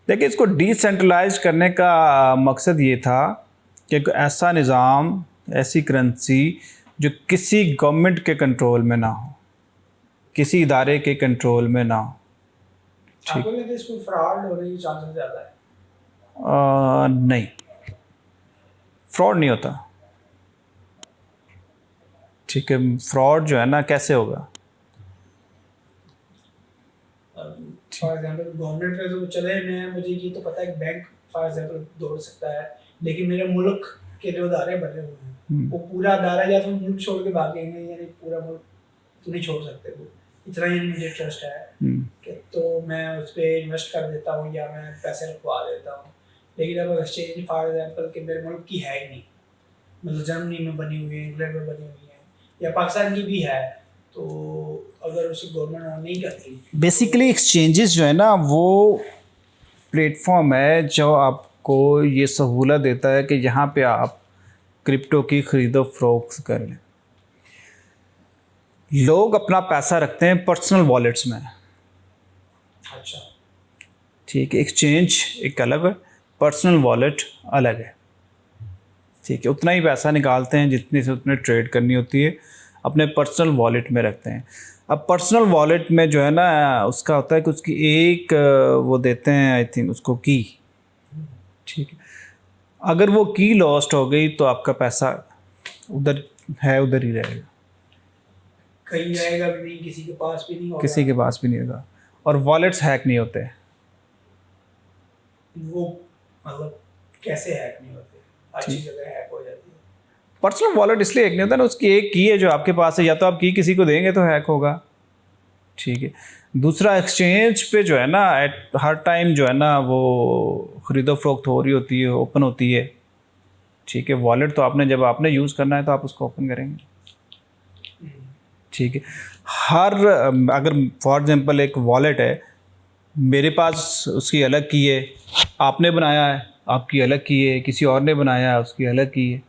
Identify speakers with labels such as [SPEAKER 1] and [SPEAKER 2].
[SPEAKER 1] देखिए, इसको डिसेंट्रलाइज करने का मकसद ये था कि एक ऐसा निज़ाम, ऐसी करेंसी जो किसी गवर्नमेंट के कंट्रोल में ना हो, किसी इदारे के कंट्रोल में ना हो।
[SPEAKER 2] आपको नहीं लगता इसमें फ्रॉड होने की चांसेस ज़्यादा है?
[SPEAKER 1] नहीं, फ्रॉड नहीं होता। ठीक है, फ्रॉड जो है ना कैसे होगा?
[SPEAKER 2] फॉर एग्जांपल गवर्नमेंट में तो चले, मैं मुझे ये तो पता है कि बैंक फॉर एग्जांपल दौड़ सकता है, लेकिन मेरे मुल्क के जो अदारे बने हुए हैं वो पूरा अदारा या तो मुल्क छोड़ के भागेंगे, यानी पूरा मुल्क तो नहीं छोड़ सकते वो, इतना ही मुझे ट्रस्ट है कि तो मैं उस पर इन्वेस्ट कर देता हूँ या मैं पैसे रखवा देता हूँ। लेकिन अब एक्सचेंज फॉर एग्जांपल कि मेरे मुल्क की है ही नहीं, मतलब जर्मनी में बनी हुई है, इंग्लैंड में बनी हुई है या पाकिस्तान की भी है, तो अगर उसे गवर्नमेंट ऑन नहीं करती।
[SPEAKER 1] बेसिकली एक्सचेंजेस जो है ना वो प्लेटफॉर्म है जो आपको ये सहूलत देता है कि यहाँ पे आप क्रिप्टो की ख़रीदो फरोख्त कर लें। लोग अपना पैसा रखते हैं पर्सनल वॉलेट्स में।
[SPEAKER 2] अच्छा,
[SPEAKER 1] ठीक है, एक्सचेंज एक अलग है, पर्सनल वॉलेट अलग है। ठीक है, उतना ही पैसा निकालते हैं जितनी से उतने ट्रेड करनी होती है, अपने पर्सनल वॉलेट में रखते हैं। अब पर्सनल वॉलेट में जो है ना उसका होता है कि उसकी एक वो देते हैं आई थिंक उसको की। ठीक है, अगर वो की लॉस्ट हो गई तो आपका पैसा उधर है उधर ही रहेगा,
[SPEAKER 2] कहीं जाएगा भी नहीं, किसी के पास भी नहीं होगा।
[SPEAKER 1] किसी के पास भी नहीं होगा। और वॉलेट्स हैक नहीं होते।
[SPEAKER 2] वो मतलब कैसे हैक नहीं होते? अच्छी जगह हैक हो जाती है।
[SPEAKER 1] पर्सनल वॉलेट इसलिए हैक नहीं होता ना, उसकी एक की है जो आपके पास है, या तो आप की किसी को देंगे तो हैक होगा। ठीक है, दूसरा एक्सचेंज पे जो है ना हर टाइम जो है ना वो ख़रीदो फरोख्त हो रही होती है, ओपन होती है। ठीक है, वॉलेट तो आपने जब आपने यूज़ करना है तो आप उसको ओपन करेंगे। ठीक है, हर अगर फॉर एग्जांपल एक वॉलेट है, मेरे पास उसकी अलग की है, आपने बनाया है आपकी अलग की है, किसी और ने बनाया है उसकी अलग की है।